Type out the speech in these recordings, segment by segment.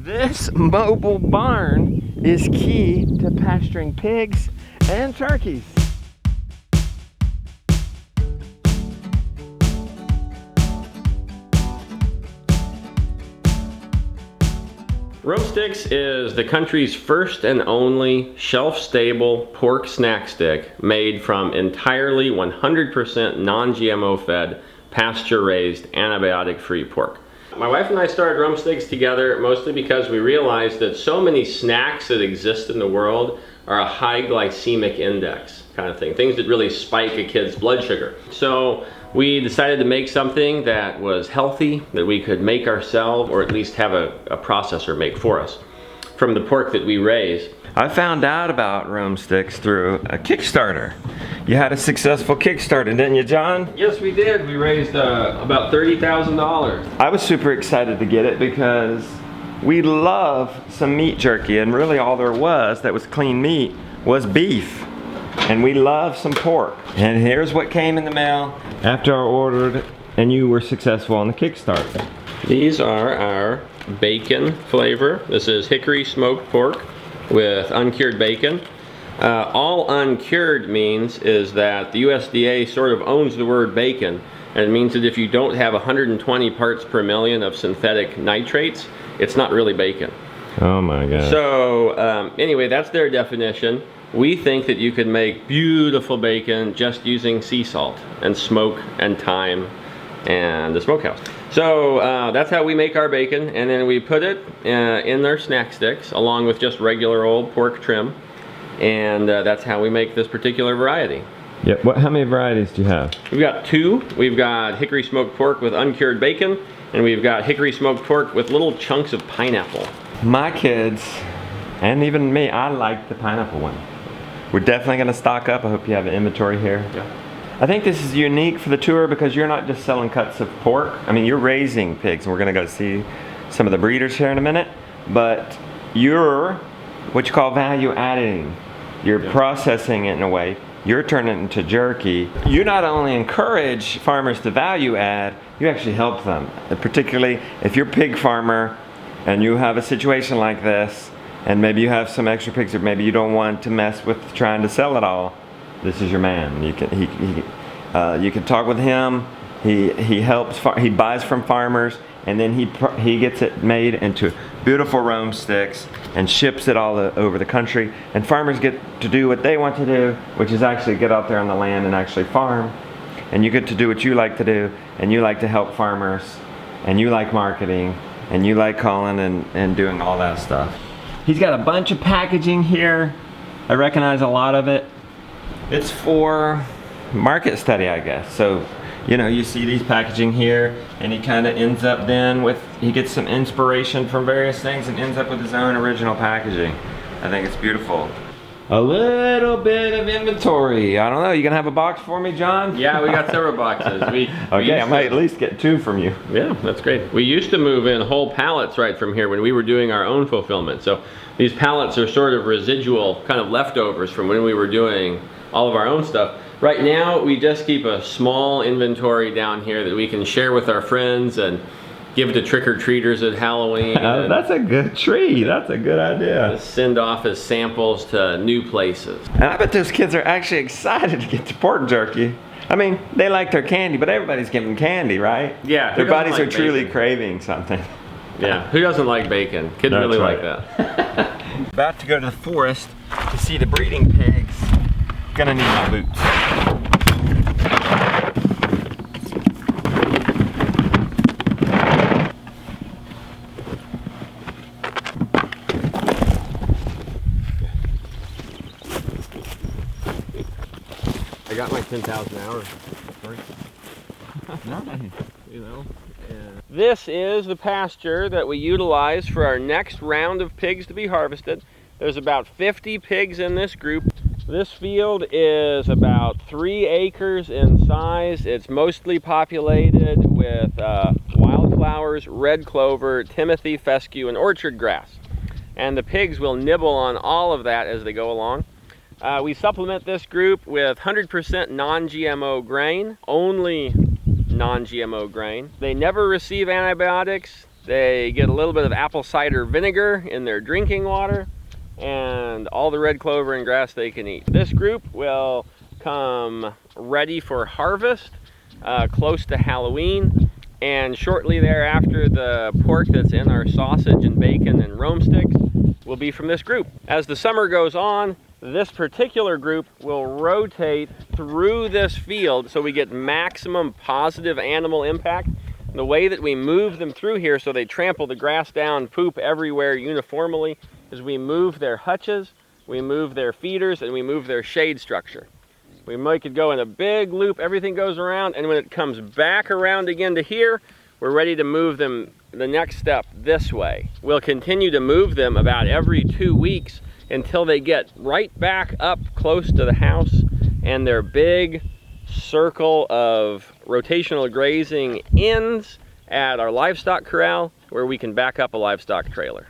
This mobile barn is key to pasturing pigs and turkeys. Rumsticks is the country's first and only shelf-stable pork snack stick made from entirely 100% non-GMO fed, pasture-raised, antibiotic-free pork. My wife and I started Rumsticks together mostly because we realized that so many snacks that exist in the world are a high glycemic index kind of thing, things that really spike a kid's blood sugar. So we decided to make something that was healthy, that we could make ourselves, or at least have a processor make for us, from the pork that we raise. I found out about Rumsticks through a Kickstarter. You had a successful Kickstarter, didn't you, John? Yes, we did. We raised about $30,000. I was super excited to get it because we love some meat jerky, and really all there was that was clean meat was beef. And we love some pork. And here's what came in the mail after I ordered and you were successful on the Kickstarter. These are our bacon flavor. This is hickory smoked pork with uncured bacon. All uncured means is that the USDA sort of owns the word bacon, and it means that if you don't have 120 parts per million of synthetic nitrates, it's not really bacon. Oh my God. So anyway, that's their definition. We think that you could make beautiful bacon just using sea salt and smoke and thyme and the smokehouse. So that's how we make our bacon, and then we put it in their snack sticks along with just regular old pork trim, and that's how we make this particular variety. Yep. How many varieties do you have? We've got two. We've got hickory smoked pork with uncured bacon, and we've got hickory smoked pork with little chunks of pineapple. My kids, and even me, I like the pineapple one. We're definitely going to stock up. I hope you have an inventory here. Yeah. I think this is unique for the tour because you're not just selling cuts of pork. I mean, you're raising pigs, and we're going to go see some of the breeders here in a minute. But you're what you call value adding. You're processing it in a way. You're turning it into jerky. You not only encourage farmers to value add, you actually help them. And particularly if you're a pig farmer and you have a situation like this, and maybe you have some extra pigs, or maybe you don't want to mess with trying to sell it all. This is your man. You can talk with him. He helps. He buys from farmers, and then he gets it made into beautiful Rumsticks and ships it all over the country. And farmers get to do what they want to do, which is actually get out there on the land and actually farm. And you get to do what you like to do, and you like to help farmers, and you like marketing, and you like calling and doing all that stuff. He's got a bunch of packaging here. I recognize a lot of it. It's for market study, I guess. So, you know, you see these packaging here, and he kind of ends up then with, he gets some inspiration from various things and ends up with his own original packaging. I think it's beautiful. A little bit of inventory. I don't know, you gonna have a box for me, John? Yeah, we got several boxes. Okay, I might at least get two from you. Yeah, that's great. We used to move in whole pallets right from here when we were doing our own fulfillment. So these pallets are sort of residual, kind of leftovers from when we were doing all of our own stuff. Right now, we just keep a small inventory down here that we can share with our friends and give to trick-or-treaters at Halloween. That's a good tree. That's a good idea. Send off as samples to new places. And I bet those kids are actually excited to get the pork jerky. I mean, they like their candy, but everybody's getting candy, right? Yeah. Their bodies are truly craving something. Yeah, who doesn't like bacon? Kids really like that. About to go to the forest to see the breeding pigs. Gonna need my boots. I got my 10,000 hours. Nice. You know. And this is the pasture that we utilize for our next round of pigs to be harvested. There's about 50 pigs in this group. This field is about 3 acres in size. It's mostly populated with wildflowers, red clover, timothy, fescue, and orchard grass. And the pigs will nibble on all of that as they go along. We supplement this group with 100% non-GMO grain, only non-GMO grain. They never receive antibiotics. They get a little bit of apple cider vinegar in their drinking water and all the red clover and grass they can eat. This group will come ready for harvest close to Halloween, and shortly thereafter the pork that's in our sausage and bacon and Rome sticks will be from this group. As the summer goes on, this particular group will rotate through this field so we get maximum positive animal impact. The way that we move them through here so they trample the grass down, poop everywhere uniformly, is we move their hutches, we move their feeders, and we move their shade structure. We make it go in a big loop, everything goes around, and when it comes back around again to here, we're ready to move them the next step this way. We'll continue to move them about every 2 weeks until they get right back up close to the house and their big circle of rotational grazing ends at our livestock corral where we can back up a livestock trailer.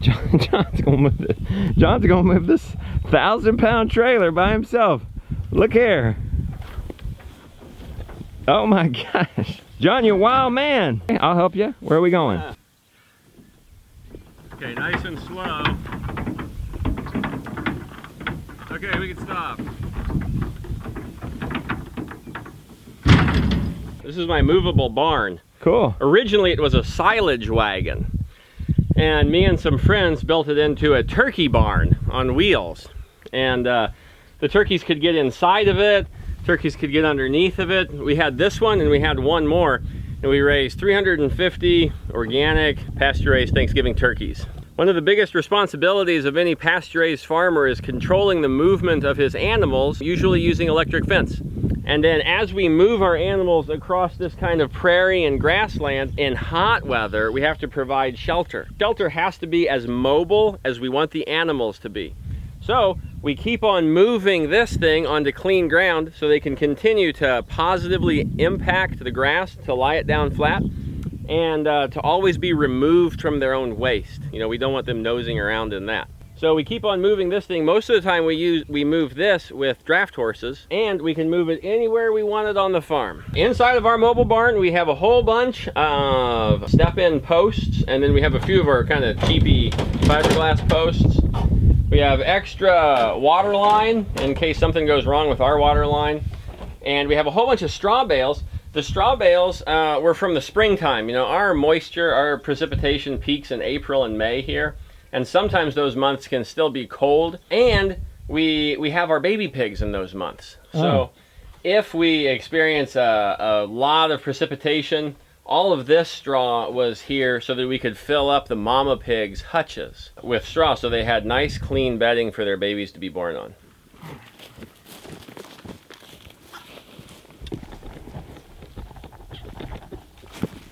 John's gonna move this. John's gonna move this 1,000-pound trailer by himself. Look here. Oh my gosh. John, you're a wild man. I'll help you. Where are we going? Okay, nice and slow. Okay, we can stop. This is my movable barn. Cool. Originally it was a silage wagon, and me and some friends built it into a turkey barn on wheels. And the turkeys could get inside of it, turkeys could get underneath of it. We had this one and we had one more, and we raised 350 organic pasture-raised Thanksgiving turkeys. One of the biggest responsibilities of any pasture-raised farmer is controlling the movement of his animals, usually using electric fence. And then as we move our animals across this kind of prairie and grassland in hot weather, we have to provide shelter. Shelter has to be as mobile as we want the animals to be. So we keep on moving this thing onto clean ground so they can continue to positively impact the grass, to lie it down flat, and to always be removed from their own waste. You know, we don't want them nosing around in that. So we keep on moving this thing. Most of the time we move this with draft horses, and we can move it anywhere we want it on the farm. Inside of our mobile barn, we have a whole bunch of step-in posts, and then we have a few of our kind of cheapy fiberglass posts. We have extra water line in case something goes wrong with our water line. And we have a whole bunch of straw bales. The straw bales were from the springtime. You know, our moisture, our precipitation peaks in April and May here. And sometimes those months can still be cold, and we have our baby pigs in those months. So if we experience a lot of precipitation, all of this straw was here so that we could fill up the mama pigs' hutches with straw so they had nice clean bedding for their babies to be born on.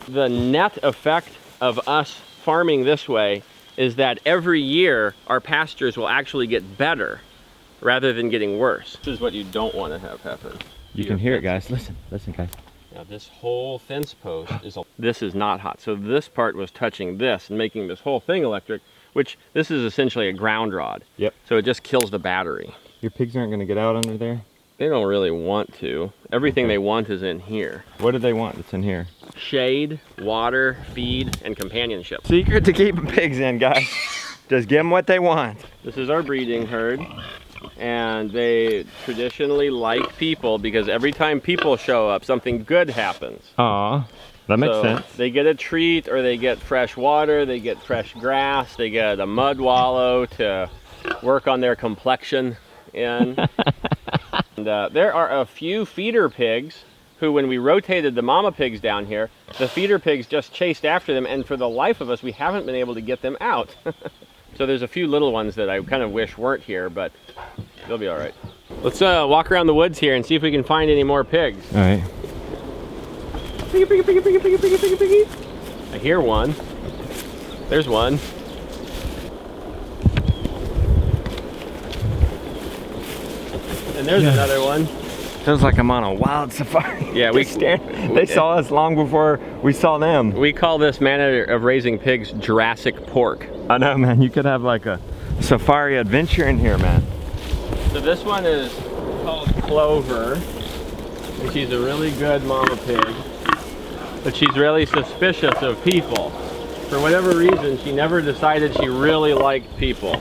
The net effect of us farming this way is that every year our pastures will actually get better rather than getting worse. This is what you don't want to have happen. You can hear it, guys. Listen guys. Now this whole fence post this is not hot. So this part was touching this and making this whole thing electric, which this is essentially a ground rod. Yep. So it just kills the battery. Your pigs aren't gonna get out under there? They don't really want to. Everything they want is in here. What do they want that's in here? Shade, water, feed, and companionship. Secret to keeping pigs in, guys. Just give them what they want. This is our breeding herd, and they traditionally like people because every time people show up, something good happens. Aw, that makes sense. They get a treat, or they get fresh water, they get fresh grass, they get a mud wallow to work on their complexion in. And there are a few feeder pigs who, when we rotated the mama pigs down here, the feeder pigs just chased after them, and for the life of us, we haven't been able to get them out. So there's a few little ones that I kind of wish weren't here, but they'll be all right. Let's walk around the woods here and see if we can find any more pigs. All right. Piggy, piggy, piggy, piggy, piggy, piggy, piggy, piggy. I hear one. There's one. And there's another one. Feels like I'm on a wild safari. Yeah, they saw us long before we saw them. We call this manner of raising pigs Jurassic pork. I know, man. You could have like a safari adventure in here, man. So this one is called Clover, and she's a really good mama pig. but she's really suspicious of people. For whatever reason, she never decided she really liked people.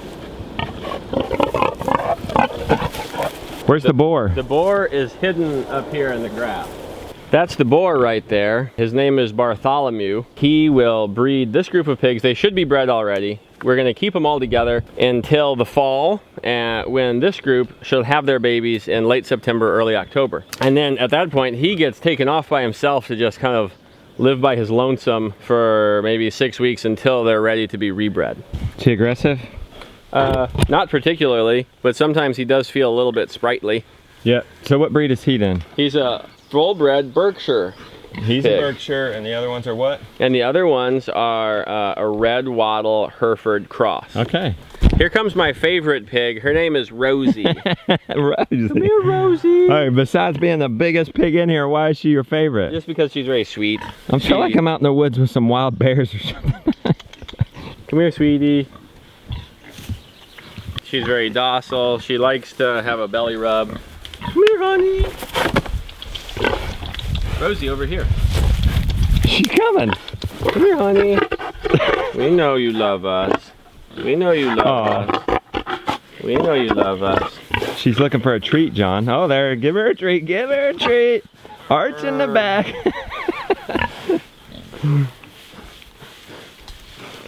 Where's the boar? The boar is hidden up here in the grass. That's the boar right there. His name is Bartholomew. He will breed this group of pigs. They should be bred already. We're gonna keep them all together until the fall, when this group should have their babies in late September, early October. And then at that point, he gets taken off by himself to just kind of live by his lonesome for maybe 6 weeks until they're ready to be rebred. Is he aggressive? Not particularly, but sometimes he does feel a little bit sprightly. Yeah. So what breed is he then? He's a full-bred Berkshire. He's pig. a Berkshire, and the other ones are what? And the other ones are a red wattle Hereford cross. Okay. Here comes my favorite pig. Her name is Rosie. Rosie. Come here, Rosie. All right, besides being the biggest pig in here, why is she your favorite? Just because she's very sweet. I feel like I'm out in the woods with some wild bears or something. Come here, sweetie. She's very docile. She likes to have a belly rub. Come here, honey. Rosie, over here. She's coming. Come here, honey. We know you love us. We know you love us. We know you love us. She's looking for a treat, John. Oh, there. Give her a treat. Give her a treat. Arch in the back.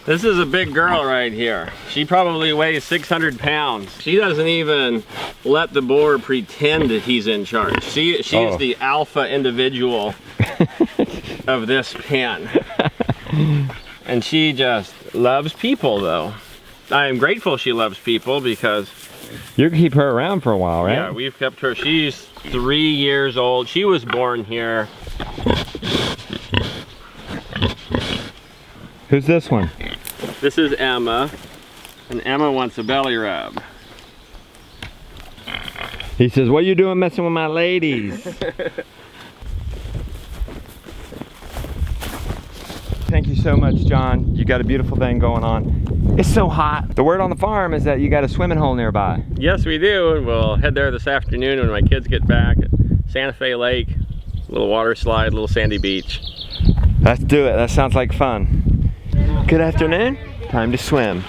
This is a big girl right here. She probably weighs 600 pounds. She doesn't even let the boar pretend that he's in charge. She is the alpha individual of this pen. And she just loves people, though. I am grateful she loves people because... You can keep her around for a while, right? Yeah, we've kept her. She's 3 years old. She was born here. Who's this one? This is Emma, and Emma wants a belly rub. He says, what are you doing messing with my ladies? Thank you so much, John. You got a beautiful thing going on. It's so hot. The word on the farm is that you got a swimming hole nearby. Yes, we do, and we'll head there this afternoon when my kids get back at Santa Fe Lake. A little water slide, a little sandy beach. Let's do it. That sounds like fun. Good afternoon. Time to swim.